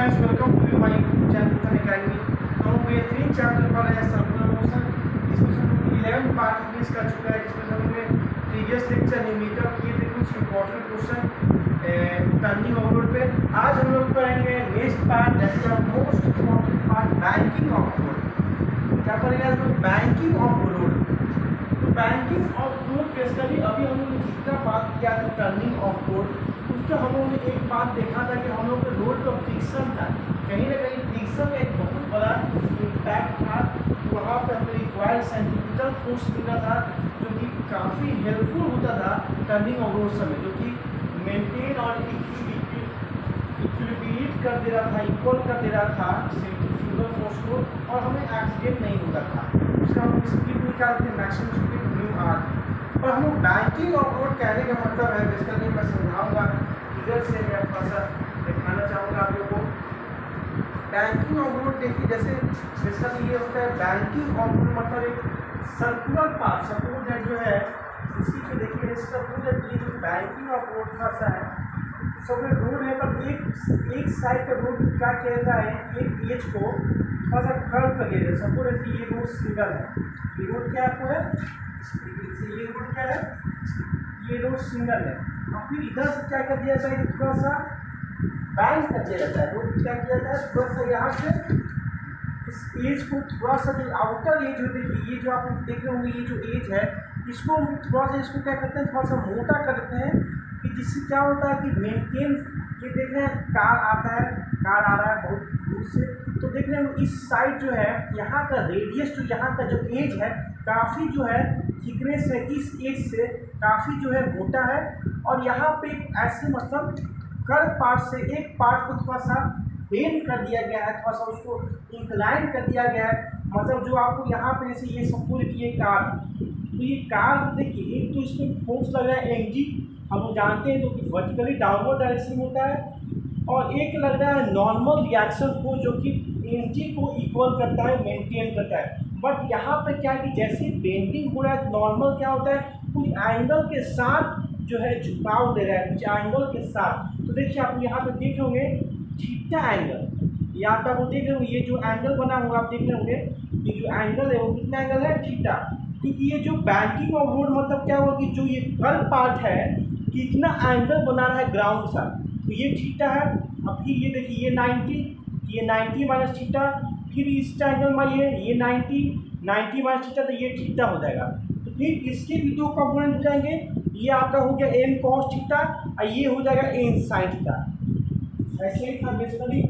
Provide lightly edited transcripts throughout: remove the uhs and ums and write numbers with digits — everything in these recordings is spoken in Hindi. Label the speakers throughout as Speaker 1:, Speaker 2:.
Speaker 1: guys, welcome to my YouTube channel Fun Academy। तो हम ये 3 चैप्टर पढ़ रहे हैं सर्कुलर मोशन, जिसमें हम 11 पार्ट फिनिश कर चुका है। जिसमें हमने प्रीवियस लेक्चर न्यूमेरिकल किए थे कुछ important question turning of road पे। आज हम लोग पढ़ेंगे next part, that is the most important part, banking of road. क्या पढ़ेंगे आज लोग? Banking of road. तो बैंकिंग ऑफ रोड बेसिकली अभी हम लोग जितना बात किया था टर्निंग ऑफ रोड, उसमें हम लोगों ने एक बात देखा था कि हम लोग के रोड का फ्रिक्शन था, कहीं ना कहीं फ्रिक्शन का एक बहुत बड़ा इम्पैक्ट था। वहाँ पर हमें रिक्वायर्ड सेंट्रीफ्यूगल फोर्स मिला था, जो कि काफ़ी हेल्पफुल होता था टर्निंग ऑफ रोड समय, जो कि मेंटेन और इक्विलिब्रेट कर दे रहा था, इक्वल कर दे रहा था सेंट्रीफ्यूगल फोर्स को, और हमें एक्सीडेंट नहीं होता था। उसका हम स्पीड निकालते हैं, मैक्सिमम स्पीड न्यू आर। और हम बैंकिंग ऑफ रोड कहने का मतलब है, बेसिकली मैं समझाऊंगा इधर से, मैं थोड़ा सा दिखाना चाहूँगा आप लोगों को। बैंकिंग ऑफ रोड देखिए, जैसे बेसिकली ये होता है बैंकिंग ऑफ रोड मतलब एक सर्कुलर पाथ। सपोज दैट जो है इसी को देखिए, सपोज दैट ये जो बैंकिंग ऑफ रोड थोड़ा सा है, सब रोड है, पर एक साइड का रोड क्या कहता है, एक एज को थोड़ा सा कर्व कर दिया जाए। सपोज दैट ये रोड सिंगल है, ये रोड क्या आपको है, ये रोड क्या है, ये रोड सिंगल है, और फिर इधर से क्या कर दिया जाता है, थोड़ा सा बैंक कर दिया जाता है। रोड क्या किया जाता है, थोड़ा सा यहाँ से इस एज को थोड़ा सा, जो आउटर एज होती है, ये जो आप देख रहे होंगे, ये जो एज है, इसको थोड़ा सा, इसको क्या करते हैं, थोड़ा सा मोटा कर देते हैं, कि जिससे क्या होता है कि मेंटेन, ये देख रहे हैं कार आता है, कार आ रहा है बहुत दूर से, तो देख रहे हैं इस साइड जो है, यहाँ का रेडियस, जो यहाँ का जो एज है, काफ़ी जो है थिकनेस है, इस एज से काफ़ी जो है मोटा है। और यहाँ पे ऐसे मतलब कर्व पार्ट से एक पार्ट को थोड़ा सा बेंड कर दिया गया है, थोड़ा सा उसको इंक्लाइन कर दिया गया है। मतलब जो आपको यहाँ पे जैसे ये सपोज ये कार, तो ये कार देखिए, एक तो इसमें फोर्स लग रहा है एनजी, हम लोग जानते हैं, जो कि वर्टिकली डाउनवर्ड डायरेक्शन में होता है, और एक लग रहा है नॉर्मल रिएक्शन फोर्स, जो कि एनजी को इक्वल करता है, मेंटेन करता है। बट यहाँ पे क्या है कि जैसे बेंडिंग हो रहा है, नॉर्मल क्या होता है, कुछ एंगल के साथ जो है झुकाव दे रहा है, कुछ एंगल के साथ। तो देखिए आप यहाँ पे देख होंगे थीटा एंगल, यहाँ पे आप देख रहे होंगे, ये जो एंगल बना हुआ आप देख रहे होंगे, ये जो एंगल है वो कितना एंगल है, थीटा। क्योंकि ये जो बैंकिंग ऑफ रोड मतलब क्या हुआ कि जो ये कर्व पार्ट है, कितना एंगल बना रहा है ग्राउंड से, तो ये थीटा है। अब फिर ये देखिए, ये 90 माइनस थीटा, फिर इस एंगल में ये 90 माइनस थीटा, तो ये थीटा हो जाएगा। तो फिर इसके भी दो कंपोनेंट हो जाएंगे, ये आपका हो गया एन कॉस थीटा, और ये हो जाएगा एन साइन थीटा। ऐसे ही था बेसिकली,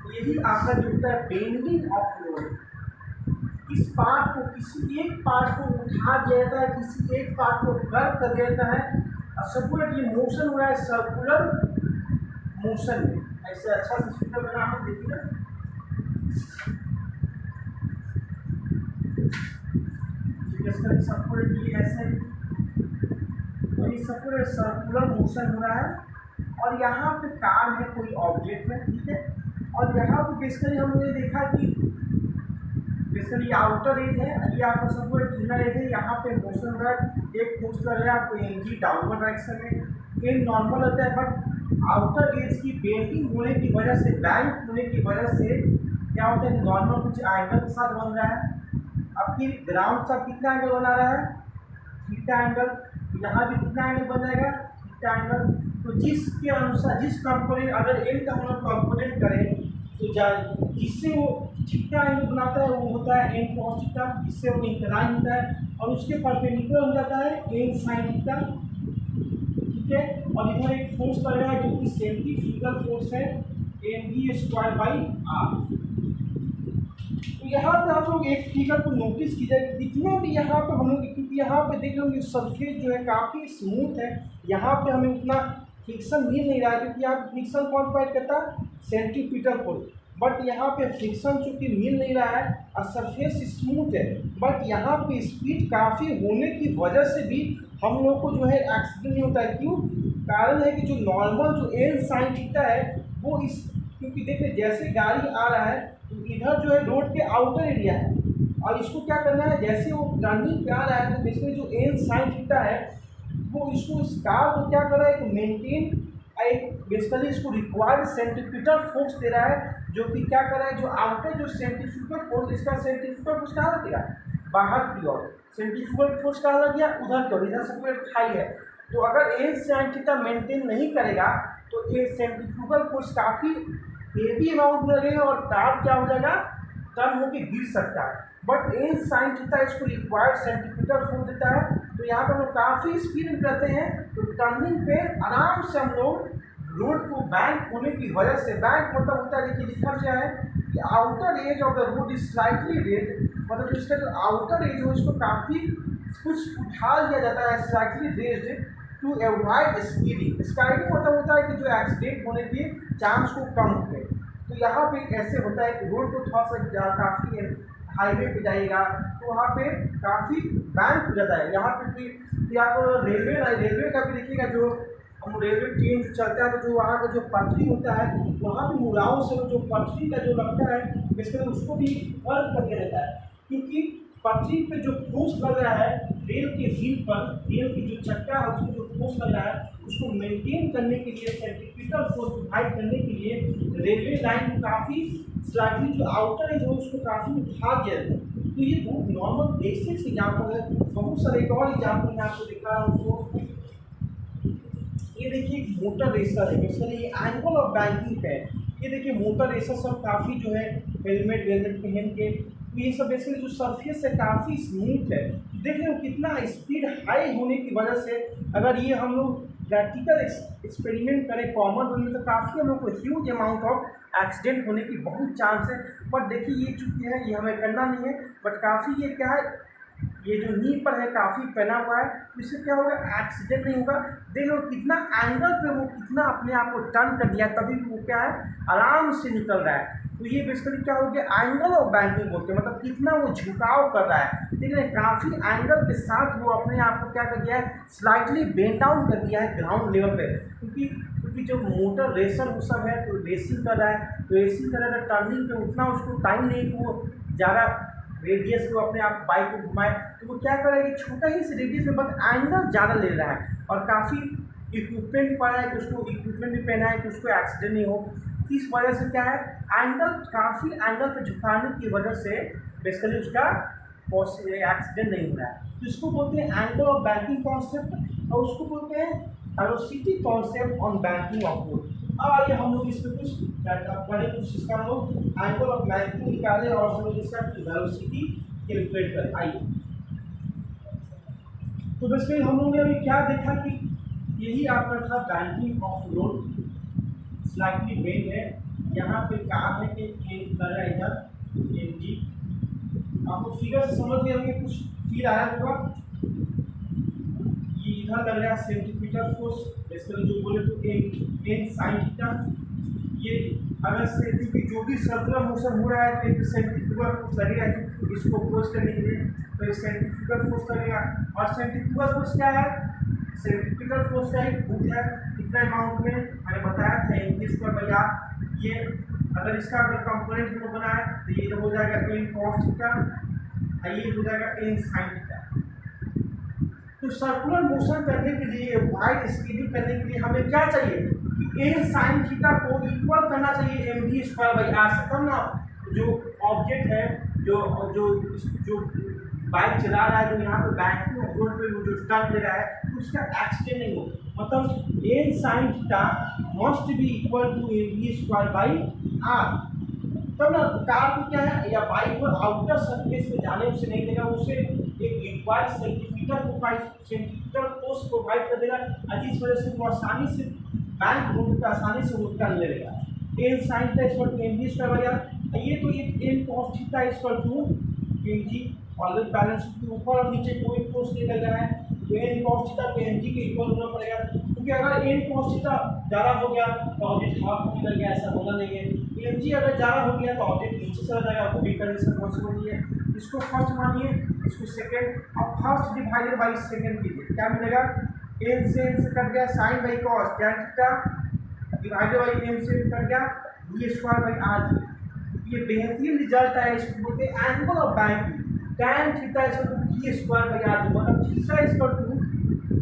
Speaker 1: यही आपका जो होता है बेंडिंग ऑफ रोड। इस पार्ट को, किसी एक पार्ट को उठा दिया जाता है, किसी एक पार्ट को कर्व कर दिया जाता है, और सर्कुलर ये मोशन हो रहा है सर्कुलर मोशन में। ऐसे अच्छा से फिगर बना हम देखिए, सर्कुलर ये ऐसे, और ये सर्कुलर मोशन हो रहा है, और यहाँ पे कार है, कोई ऑब्जेक्ट है, ठीक है। और यहाँ पे बेसिकली हमने देखा कि बेसिकली आउटर एज है, ये आपका सर्कुलर इनर एज है, यहाँ पे मोशन हो रहा है, एक फोर्स कर रहा है आपको एनजी डाउनवर्ड डायरेक्शन में, एन नॉर्मल होता है, बट आउटर एज की बेंडिंग होने की वजह से, बैंक होने की वजह से क्या होता है, नॉर्मल कुछ एंगल के साथ बन रहा है। अब फिर ग्राउंड से कितना एंगल बना रहा है, थीटा एंगल, यहाँ भी कितना एंगल बन जाएगा, थीटा एंगल। तो जिसके अनुसार, जिस कंपोनेंट, अगर एन का हम लोग कंपोनेंट करें, तो जिससे वो थीटा एंगल बनाता है वो होता है एन कॉस थीटा, जिससे वो इंक्लाइन होता है, और उसके परपेंडिकुलर हो जाता है एन साइन थीटा, ठीक है। और इधर एक फोर्स लग रहा है, जो कि सेंट्रीफ्यूगल फोर्स है, mv²/r। तो यहाँ पे आप लोग एक फिगर को नोटिस कीजिए, जितना भी यहाँ पे हम लोग, क्योंकि यहाँ पे देख रहे होंगे सरफेस जो है काफ़ी स्मूथ है, यहाँ पे हमें उतना फ्रिक्शन मिल नहीं रहा है, क्योंकि यहाँ फ्रिक्शन कौन प्रोवाइड करता है, सेंट्रीपिटल फोर्स। बट यहाँ पे फ्रिक्शन चूँकि मिल नहीं रहा है और सरफेस स्मूथ है, बट यहाँ पे स्पीड काफ़ी होने की वजह से भी हम लोग को जो है एक्सीडेंट नहीं होता है। क्यों? कारण है कि जो नॉर्मल जो एन साइन थीटा है वो इस, क्योंकि देखिए जैसे गाड़ी आ रहा है, तो इधर जो है रोड के आउटर एरिया है, और इसको क्या करना है, जैसे वो टर्निंग पे आ रहा है, तो बेसिकली जो एन साइन थीटा है वो इसको, इस कार को क्या कर रहा है, मेंटेन एक बेसिकली इसको रिक्वायर्ड सेंट्रीपिटल फोर्स दे रहा है, जो कि क्या कर रहा है, जो आउटर जो सेंट्रीफ्यूगल फोर्स, इसका सेंट्रीफ्यूगल फोर्स कहाँ लग गया, बाहर की ओर, सेंट्रीफ्यूगल फोर्स कहाँ लग गया, उधर की ओर, इधर सर्कुलर थाई है। तो अगर एन साइन थीटा मेंटेन नहीं करेगा तो ये सेंट्रीफ्यूगल फोर्स काफ़ी हेवी अमाउंट में लगेगा और कार क्या हो जाएगा, टर्न होकर गिर सकता है। बट एन साइन थीटा इसको रिक्वायर्ड सेंट्रीपिटल फोर्स देता है, तो यहाँ पर हम लोग काफ़ी स्पीड में करते हैं, तो टर्निंग पे आराम से हम लोग रोड को बैंक होने की वजह से, बैंक मतलब होता है, देखिए लिखा क्या है कि outer edge of the road is slightly raise, मतलब जो इसका जो आउटर एज हो इसको काफ़ी कुछ उठा लिया जाता है, slightly raised to avoid speeding. Skidding मतलब होता है कि जो एक्सीडेंट होने के चांस को कम करे। तो यहाँ पे ऐसे होता है कि रोड को थोड़ा सा काफ़ी हाईवे पे जाइएगा तो वहाँ पे काफ़ी बैंक हो जाता है। यहाँ पे भी आप रेलवे का भी देखिएगा, जो हम रेलवे ट्रेन जो चलता है तो जो वहाँ का जो पटरी होता है वहाँ पे मुड़ाओं से जो पटरी का जो लगता है बेसिकली उसको भी बंद करके रहता है, क्योंकि पटरी पे जो फोर्स लग रहा है रेल के व्हील पर, रेल की जो चक्का है उसमें जो फोर्स लग रहा है उसको मेंटेन करने के लिए, सेंट्रीपिटल फोर्स प्रोवाइड करने के लिए रेलवे लाइन को काफ़ी स्लाइटली जो आउटर एज हो उसको काफ़ी उठा दिया जाता है। तो ये बहुत नॉर्मल बेसिक्स एग्जाम्पल है। बहुत सारे एक और एग्जाम्पल मैं आपको दिखा रहा हूँ। ये देखिए मोटर रेसर है, बेसिकली ये एंगल ऑफ बैंकिंग पे है। ये देखिए मोटर रेसर सब काफ़ी जो है हेलमेट पहन के, ये सब बेसिकली जो सरफेस है काफ़ी स्मूथ है। देख रहे हो कितना स्पीड हाई होने की वजह से अगर ये हम लोग प्रैक्टिकल एक्सपेरिमेंट करें कॉमन वे में तो काफ़ी हम लोग को ह्यूज अमाउंट ऑफ एक्सीडेंट होने की बहुत चांस है। बट देखिए ये चूँकि है ये हमें करना नहीं है, बट काफ़ी ये क्या है, ये जो नी पर है काफ़ी पहना हुआ है, इससे क्या होगा, एक्सीडेंट नहीं होगा। देख लो कितना एंगल पे वो कितना अपने आप को टर्न कर दिया, तभी वो क्या है आराम से निकल रहा है। तो ये बेसिकली क्या हो गया, एंगल ऑफ बैंकिंग बोलते हैं, मतलब कितना वो झुकाव कर रहा है। ठीक है, काफ़ी एंगल के साथ वो अपने आप को क्या कर दिया है, स्लाइटली बेंड डाउन कर दिया है ग्राउंड लेवल पे। क्योंकि जो मोटर रेसर वो सब है तो रेसिंग कर रहा है, तो रेसिंग कर रहा है टर्निंग पे उतना उसको टाइम नहीं कि वो ज़्यादा रेडियस को अपने आप बाइक को घुमाए, तो वो क्या कर रहा है कि छोटा ही से रेडियस में बस एंगल ज़्यादा ले रहा है और काफ़ी इक्विपमेंट भी पड़ा है कि उसको इक्विपमेंट भी पहना है कि उसको एक्सीडेंट नहीं हो। इस वजह से क्या है, एंगल काफ़ी एंगल पर झुकाने की वजह से बेसिकली उसका एक्सीडेंट नहीं हो रहा है। तो इसको बोलते हैं एंगल ऑफ बैंकिंग कॉन्सेप्ट और उसको बोलते हैं velocity concept on banking of road. अब आइए हम लोग इसमें कुछ बड़े कुछ इसका हम लोग एंगल ऑफ बैंकिंग निकालें और हम लोग इसका वेलोसिटी कैलकुलेट करें। आइए, तो बेसिकली हम लोगों ने अभी क्या देखा कि यही आपका था banking of road, slightly bend है, यहाँ पे कहा है कि इधर एम जी, आपको फिगर से समझ गए होंगे, कुछ फील आया होगा। ये इधर लग रहा है सेंटीमीटर फोर्स, बेसिकली जो बोले तो एन साइन थीटा। ये अगर से क्योंकि जो भी सर्कुलर मोशन हो रहा है तो एक सेंट्रीफ्यूगल फोर्स लगेगा इसको अपोज करने के लिए, तो ये सेंट्रीफ्यूगल फोर्स लगेगा। और सेंट्रीफ्यूगल फोर्स क्या है, सेंट्रीफ्यूगल फोर्स का एक रूट है कितना अमाउंट में मैंने बताया था mv²r। ये अगर इसका अगर कंपोनेंट हम बनाए तो ये हो जाएगा n cos थीटा, ये हो जाएगा n sin थीटा। तो सर्कुलर मोशन करने के लिए, वाइड स्पीडिंग करने के लिए हमें क्या चाहिए कि n sin थीटा को इक्वल करना चाहिए mv²r से, तब ना जो ऑब्जेक्ट है जो बाइक चला रहा है, जो यहाँ पे बैंकिंग रोड पे जो टर्न ले रहा है उसका एक्सीडेंट नहीं हो, मतलब n sin theta must be equal to mv²r। तब ना कार को क्या है या बाइक को आउटर सरफेस में जाने उसे नहीं देगा, उसे एक रिक्वायर्ड सेंटीमीटर फोर्स प्रोवाइड कर देगा, जिस वजह से वो आसानी से बैंक रोड पर आसानी से वो टर्न ले लेगा। n sin theta equal to mv²r। ये तो एक n cos theta equal to mg, always balance के ऊपर और नीचे कोई फोर्स नहीं लग रहा है, तो n cos थीटा को mg के इक्वल होना पड़ेगा, क्योंकि अगर n cos थीटा ज़्यादा हो गया तो ऑब्जेक्ट हाफ होने लग गया, ऐसा होना नहीं है। mg अगर ज़्यादा हो गया तो ऑब्जेक्ट नीचे चला जाएगा, वो भी कंडीशन पॉसिबल नहीं है। इसको फर्स्ट मानिए, इसको सेकेंड, अब फर्स्ट डिवाइडेड बाई सेकेंड कीजिए, क्या मिलेगा, n से कट गया sine by cos tan theta divided by m से कट गया v²r। ये बेहतरीन रिजल्ट है, इसको बोलते हैं angle of banking. tan theta equal to v²r, मतलब theta equal to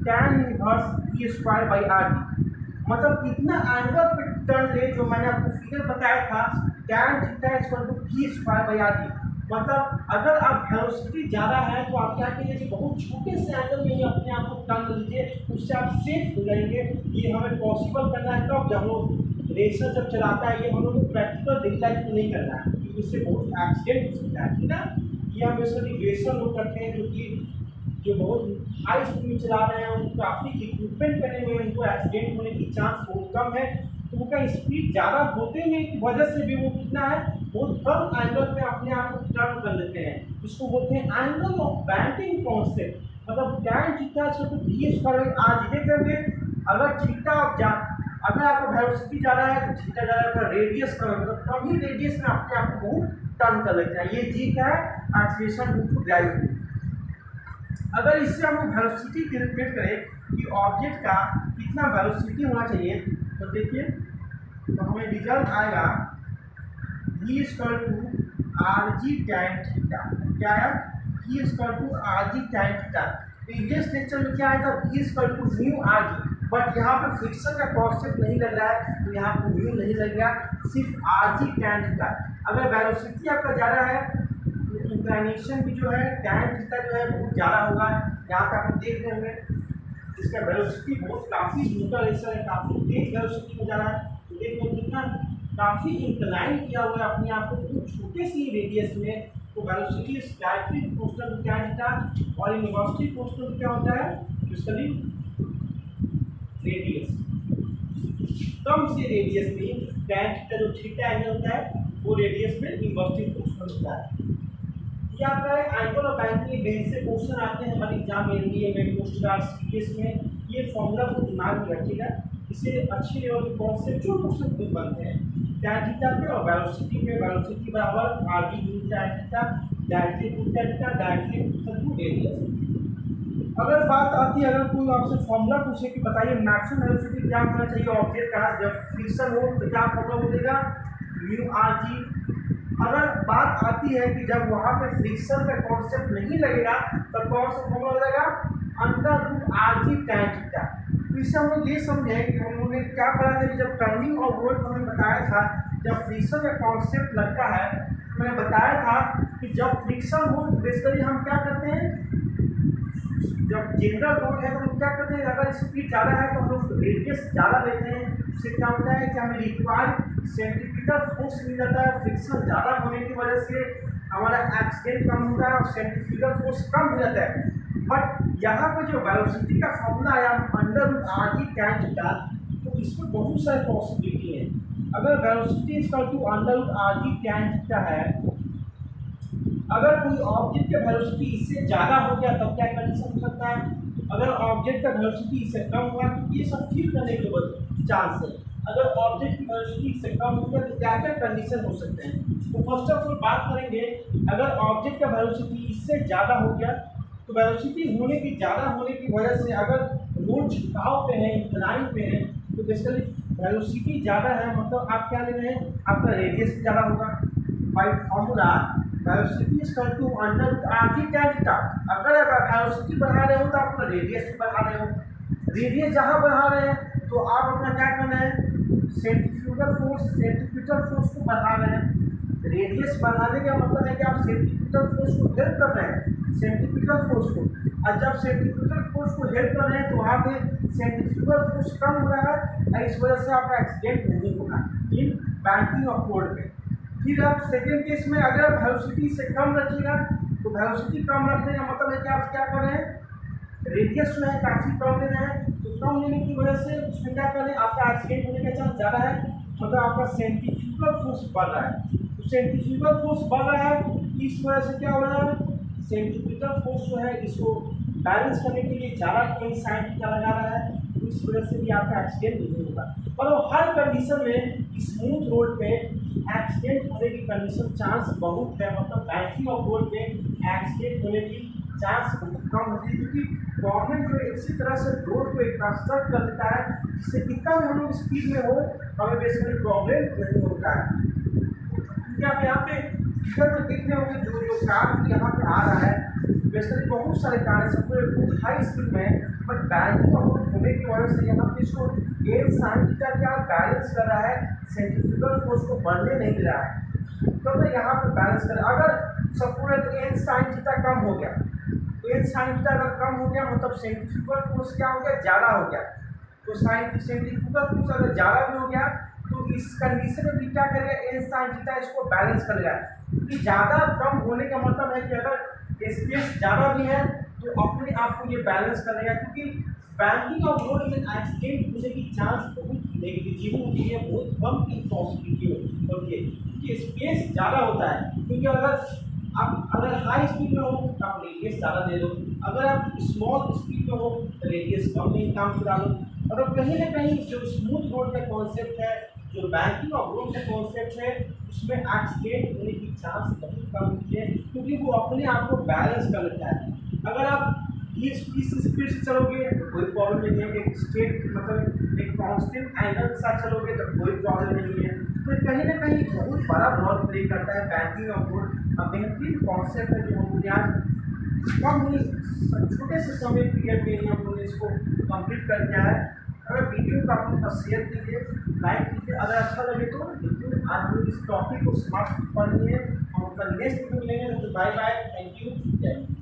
Speaker 1: tan inverse v²r। मतलब इतना एंगल पे टर्न ले, जो मैंने आपको फिगर बताया था tan theta equal to v square by R T. मतलब अगर आप वेलोसिटी ज़्यादा है तो आप क्या कीजिए कि बहुत छोटे से एंगल में ही अपने आप को टर्न लीजिए, उससे आप सेफ हो जाएंगे। ये हमें पॉसिबल करना है कब, जब लोग रेसर जब चलाता है, ये हम लोग को प्रैक्टिकल डेली लाइफ में नहीं करना है क्योंकि उससे बहुत एक्सीडेंट हो सकता है, ठीक है। ये हम बेसिकली रेसर लोग करते हैं जो बहुत हाई स्पीड में चला रहे हैं, उनको काफ़ी इक्विपमेंट पहने हुए हैं, उनको एक्सीडेंट होने की चांस बहुत कम है। तो उनका स्पीड ज़्यादा होते में की वजह से भी वो कितना है, बहुत कम एंगल में अपने आप को टर्न कर लेते हैं। इसको बोलते हैं एंगल ऑफ बैंकिंग कॉन्सेप्ट। मतलब tan theta equal to v square आज देखेंगे। अगर थीटा अगर आपका वेलोसिटी ज़्यादा है तो थीटा ज़्यादा है, रेडियस कम है, मतलब कम ही रेडियस में अपने आप को बहुत टर्न कर लेते हैं। ये जी क्या है, एक्सीलरेशन ड्यू टू ग्रेविटी। अगर इससे हम वेलोसिटी कैलकुलेट करें कि ऑब्जेक्ट का कितना वेलोसिटी होना चाहिए, तो देखिए तो हमें रिजल्ट आएगा v equal to R G tan theta. क्या है, v equal to R G tan theta. Previous lecture में क्या आया था, v equal to mu R G, but यहाँ पे फ्रिक्शन का कॉन्सेप्ट नहीं लग रहा है तो यहाँ पे म्यू नहीं लगेगा, सिर्फ आर जी tan थीटा। अगर वेलोसिटी आपका ज़्यादा है इंक्लाइनेशन भी जो है tan थीटा जो है बहुत ज़्यादा होगा। यहाँ पे आप देख रहे होंगे इसका वेलोसिटी बहुत काफ़ी मोटा रेसर है, काफ़ी तेज वेलोसिटी में जा रहा है। तो देखो कितना काफ़ी इंक्लाइन किया हुआ है अपने आप को बहुत छोटे सी रेडियस में। तो velocity directly proportional to tan theta और इनवर्सली प्रोपोर्शनल क्या होता है, बेसिकली रेडियस। कम से रेडियस में tan थीटा जो थीटा एंगल होता है वो रेडियस में इनवर्सली प्रोपोर्शनल होता है। ये आपका एंगल ऑफ बैंकिंग बेस से क्वेश्चन आते हैं हमारे एग्जाम एनडीए में, पोस्ट ग्रेड सीरीज में। ये फॉर्मूला को दिमाग में रखिएगा, इससे अच्छे लेवल के कॉन्सेप्चुअल क्वेश्चन खुद बनते हैं। tan थीटा पे और वेलोसिटी पे, वेलोसिटी बराबर R D into tan theta, directly to tan theta, directly to radius. अगर बात आती है, अगर कोई आपसे फॉर्मूला पूछे कि बताइए मैक्सिमम वेलोसिटी क्या होना चाहिए ऑब्जेक्ट का जब फ्रिक्शन हो, तो क्या फॉर्मूला बोलेगा, म्यू आर जी। अगर बात आती है कि जब वहाँ पे फ्रिक्शन का कॉन्सेप्ट नहीं लगेगा तो कौन सा फॉर्मूला लगेगा, under root R G tan theta. तो इससे हम लोग ये समझे कि हम लोगों ने क्या पढ़ा था कि जब टर्निंग और रोल हमें बताया था, जब फ्रिक्शन का कॉन्सेप्ट लगता है तो मैंने बताया था कि जब फ्रिक्शन हो तो बेसिकली हम क्या करते हैं, जब जनरल रोड है तो हम क्या करते हैं, अगर स्पीड ज़्यादा है तो हम लोग रेडियस ज़्यादा लेते हैं। उससे क्या होता है कि हमें रिक्वायर्ड सेंटीमीटर फोर्स मिल जाता है। फ्रिक्शन ज़्यादा होने की वजह से हमारा एक्सीडेंट कम होता है और सेंटीमीटर फोर्स कम हो जाता है। बट यहाँ पर जो वेलोसिटी का फॉर्मूला आया under root R G tan theta, तो इसमें बहुत सारी पॉसिबिलिटी है। अगर velocity equal to under root R G tan theta है, अगर कोई ऑब्जेक्ट का वेलोसिटी इससे ज़्यादा हो गया तब क्या कंडीशन हो सकता है, अगर ऑब्जेक्ट का वेलोसिटी इससे कम हुआ तो ये सब फील करने के चांस है। अगर ऑब्जेक्ट की वेलोसिटी इससे कम हो गया तो क्या क्या कंडीशन हो सकते हैं। तो फर्स्ट ऑफ ऑल बात करेंगे, अगर ऑब्जेक्ट का वेलोसिटी इससे ज़्यादा हो गया तो वेलोसिटी ज़्यादा होने की वजह से अगर रोड झुकाव पे है, इंक्लाइन पे है, तो बेसिकली वेलोसिटी ज़्यादा है, मतलब आप क्या ले रहे हैं, आपका रेडियस भी ज़्यादा होगा। By formula velocity equal to under root R G tan theta. अगर आप वेलोसिटी बढ़ा रहे हो तो आप अपना रेडियस भी बढ़ा रहे हो। रेडियस जहाँ बढ़ा रहे हैं तो आप अपना क्या करना है, सेंट्रीफ्यूगल फोर्स, सेंट्रीपिटल फोर्स को बढ़ा रहे हैं। रेडियस बढ़ाने का मतलब है कि आप सेंट्रीपिटल फोर्स को हेल्प कर रहे हैं, सेंट्रीपिटल फोर्स को। और जब सेंट्रीपिटल फोर्स को हेल्प कर रहे हैं तो वहाँ पे सेंट्रीफ्यूगल फोर्स कम हो रहा है और इस वजह से आपका एक्सीडेंट नहीं होगा इन बैंकिंग ऑफ रोड में। फिर आप सेकेंड केस में अगर आप वेलोसिटी से कम रखिएगा तो वेलोसिटी कम रखने का मतलब है कि आप क्या कर रहे हैं, रेडियस जो है काफ़ी कम ले रहे हैं। तो कम लेने की वजह से उसमें क्या कर रहे हैं, आपका एक्सीडेंट होने का चांस ज़्यादा है, मतलब आपका सेंट्रीफ्यूगल फोर्स बढ़ रहा है। तो सेंट्रीफ्यूगल फोर्स बढ़ रहा है, इस वजह से क्या हो रहा है, सेंट्रीपिटल फोर्स जो है इसको बैलेंस करने के लिए ज़्यादा कोई साइन थीटा लगा रहा है, तो इस वजह से भी आपका एक्सीडेंट नहीं होगा। पर हर कंडीशन में स्मूथ रोड पे एक्सीडेंट होने की कंडीशन चांस बहुत है, मतलब बैंकिंग ऑफ रोड पे एक्सीडेंट होने की चांस बहुत कम होती है, क्योंकि गवर्नमेंट जो इसी तरह से रोड को एक कंस्ट्रक्ट कर देता है जिससे कितना भी हम लोग स्पीड में हो हमें बेसिकली प्रॉब्लम नहीं होता है। क्योंकि आप यहाँ पे इधर तो देख रहे होंगे जो कार यहाँ पे आ रहा है, बेसिकली बहुत सारे कार है, सबको बहुत हाई स्पीड में, बट बैंकिंग अप्रोच होने की वजह से यहाँ पे इसको एन साइन थीटा क्या बैलेंस कर रहा है, सेंट्रीफ्यूगल फोर्स को बढ़ने नहीं दे रहा है। तो मैं यहाँ पे बैलेंस कर, अगर सपोज एन साइन थीटा कम हो गया, एन साइन थीटा अगर कम हो गया मतलब सेंट्रीफ्यूगल फोर्स क्या हो गया, ज़्यादा हो गया। तो सेंट्रीफ्यूगल फोर्स अगर ज़्यादा भी हो गया तो इस कंडीशन में भी क्या करेगा, एन साइन थीटा इसको बैलेंस करेगा। क्योंकि ज़्यादा कम होने का मतलब है कि अगर स्पेस ज़्यादा भी है तो अपने आप को ये बैलेंस करेगा। क्योंकि बैंकिंग ऑफ रोड में एक्सीडेंट होने की चांस बहुत नेगलिजिबल होती है, बहुत कम की पॉसिबिलिटी होती है, क्योंकि स्पेस ज़्यादा होता है। क्योंकि अगर हाई स्पीड में हो तो आप रेडियस ज़्यादा दे दो, अगर आप स्मॉल स्पीड में हो तो रेडियस कम नहीं काम करा लो। अगर कहीं ना कहीं जो स्मूथ रोड का कॉन्सेप्ट है, जो बैंकिंग ऑफ रोड का कॉन्सेप्ट है, उसमें एक्सीडेंट होने की चांस बहुत कम होती है, क्योंकि वो अपने आप को बैलेंस कर लेता है। अगर आप इस स्पीड से चलोगे तो कोई प्रॉब्लम नहीं है, एक स्टेट मतलब एक कांस्टेंट एंगल के साथ चलोगे तो कोई प्रॉब्लम नहीं है। तो कहीं ना कहीं बहुत बड़ा रोल प्ले करता है बैंकिंग ऑफ रोड। बेहतरीन कॉन्सेप्ट है जो हम लोग आज कम ही छोटे से समय पीरियड में हम लोग इसको कंप्लीट कर दिया है। अगर वीडियो को आप लोग शेयर कीजिए, लाइक कीजिए, अगर अच्छा लगे तो बिल्कुल आज हम इस टॉपिक को समाप्त कर लिए। हम अपना नेक्स्ट वीडियो मिलेंगे। तो बाय बाय, थैंक यू, जय हिंद।